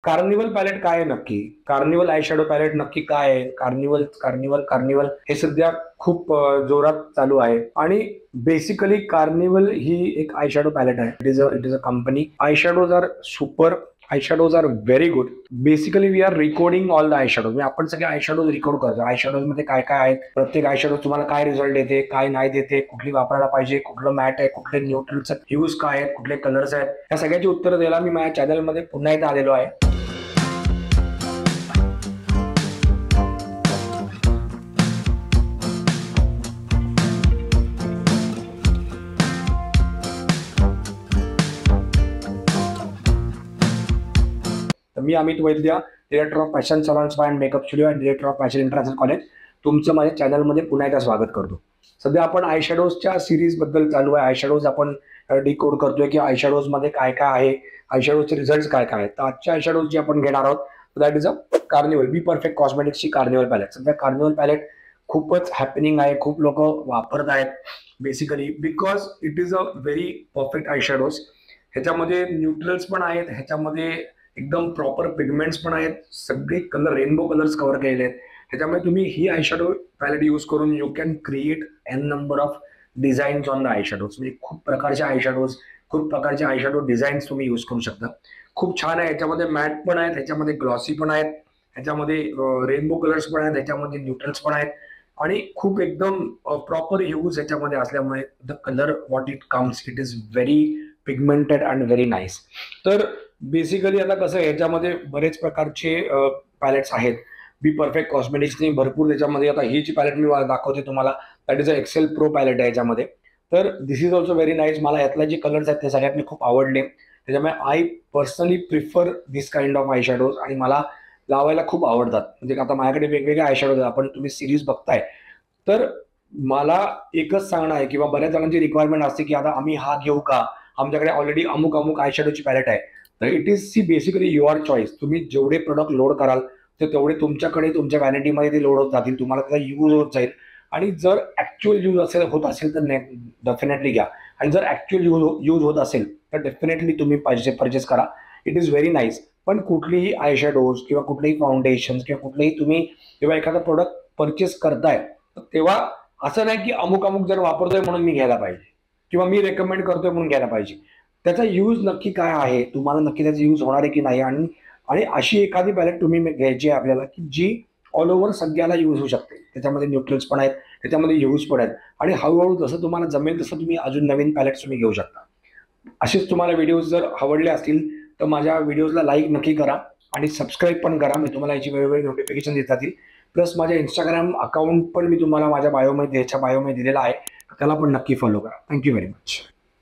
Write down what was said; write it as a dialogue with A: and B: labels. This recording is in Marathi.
A: कार्निवल पॅलेट काय आहे नक्की? कार्निवल आय शॅडो पॅलेट नक्की काय आहे? कार्निवल कार्निवल कार्निवल हे सध्या खूप जोरात चालू आहे आणि बेसिकली कार्निवल ही एक आय शॅडो पॅलेट आहे. It is a company. Eye shadows are super. Eye shadows are very good. Basically we are recording all the eye shadows. म्हणजे आपण सगळे आय शॅडोज रेकॉर्ड करतो. आय शॅडोज मध्ये काय काय आहेत, प्रत्येक आय शॅडो तुम्हाला काय रिझल्ट देते, काय नाही देते, कुठली वापरायला पाहिजे, कुठलं मॅट आहे, कुठले न्यूट्रलचा यूज काय आहे, कुठले कलर्स आहेत, या सगळ्याची उत्तरं द्यायला मी माझ्या चॅनलमध्ये पुन्हा एकदा आलेलो आहे. मी Amit Vaidya, director of fashion salon spa and makeup studio and director of fashion international college, तुमचं माझ्या चॅनलमध्ये पुन्हा एकदा स्वागत करतो. सध्या आपण आय शॅडोजच्या सिरीज बद्दल चालू आहे. आय शॅडोज आपण डिकोड करतोय की आय शॅडोज मध्ये काय काय आहे, आय शॅडोजचे रिझल्ट काय काय आहेत. तर आजच्या आय शॅडोज जी आपण घेणार आहोत that is a carnival be perfect कॉस्मेटिक्सची कार्निवल पॅलेट. सध्या कार्निवल पॅलेट खूपच हॅपनिंग आहे, खूप लोक वापरत आहेत basically because it is a very perfect eye shadows. ह्याच्यामध्ये न्यूट्रल्स पण आहेत, ह्याच्यामध्ये एकदम प्रॉपर पिगमेंट्स पण आहेत, सगळे कलर रेनबो कलर्स कव्हर केलेले आहेत. त्याच्यामुळे तुम्ही ही आय शॅडो पॅलेट यूज करून you can create an number of designs on the eye shadows. म्हणजे खूप प्रकारचे आय शॅडोज, खूप प्रकारचे आय शॅडो डिझाईन्स तुम्ही यूज करू शकता. खूप छान आहे. ह्याच्यामध्ये मॅट पण आहेत, ह्याच्यामध्ये ग्लॉसी पण आहेत, ह्याच्यामध्ये रेनबो कलर्स पण आहेत, ह्याच्यामध्ये न्यूट्रल्स पण आहेत आणि खूप एकदम प्रॉपर यूज ह्याच्यामध्ये असल्यामुळे the colour what it comes it is very pigmented and very nice. तर बेसिकली आता कसं ह्याच्यामध्ये बरेच प्रकारचे पॅलेट्स आहेत. बी परफेक्ट कॉस्मेटिक्सनी भरपूर त्याच्यामध्ये, आता ही जी पॅलेट मी दाखवते तुम्हाला that is a Excel pro palette आहे याच्यामध्ये. तर this is also very nice. मला यातल्या जे कलर्स आहेत ते सगळ्यात खूप आवडले. त्याच्यामुळे I personally prefer this kind of I shadows आणि मला लावायला खूप आवडतात. म्हणजे आता माझ्याकडे वेगवेगळे आय शॅडोज आपण तुम्ही सिरीज बघताय. तर मला एकच सांगणं आहे किंवा बऱ्याच जणांची रिक्वायरमेंट असते की आता आम्ही हा घेऊ का, आमच्याकडे ऑलरेडी अमुक अमुक आय शॅडोची पॅलेट आहे. तर it is see basically your choice. तुम्ही जेवढे प्रोडक्ट लोड कराल तर तेवढे तुमच्याकडे तुमच्या व्हॅनिटीमध्ये ते लोड होत जातील, तुम्हाला त्याचा यूज होत जाईल. आणि जर ऍक्च्युअल यूज होत असेल तर डेफिनेटली घ्या. आणि जर ऍक्च्युअल यूज होत असेल तर डेफिनेटली तुम्ही परचेस करा. It is very nice. पण कुठलीही आय शॅडोज किंवा कुठलेही फाउंडेशन किंवा कुठलेही तुम्ही जेव्हा एखादा प्रोडक्ट परचेस करताय तेव्हा असं नाही की अमुक अमुक जर वापरतोय म्हणून मी घ्यायला पाहिजे किंवा मी रेकमेंड करतोय म्हणून घ्यायला पाहिजे. त्याचा यूज नक्की काय आहे, तुम्हाला नक्की त्याचा यूज होणार आहे की नाही. आणि आणि अशी एखादी पॅलेट तुम्ही घ्यायची आहे आपल्याला की जी ऑल ओव्हर सगळ्याला यूज होऊ शकते. त्याच्यामध्ये न्यूट्रल्स पण आहेत, त्याच्यामध्ये यूज पण आहेत आणि हळूहळू जसं तुम्हाला जमेल तसं तुम्ही अजून नवीन पॅलेट्स तुम्ही घेऊ शकता. असेच तुम्हाला व्हिडिओज जर आवडले असतील तर माझ्या व्हिडिओजला लाईक नक्की करा आणि सबस्क्राईब पण करा. मी तुम्हाला याची वेगवेगळी नोटिफिकेशन देत जातील. प्लस माझ्या इंस्टाग्राम अकाउंट पण मी तुम्हाला माझ्या बायोमध्ये दिलेला आहे, त्याला पण नक्की फॉलो करा. Thank you very much.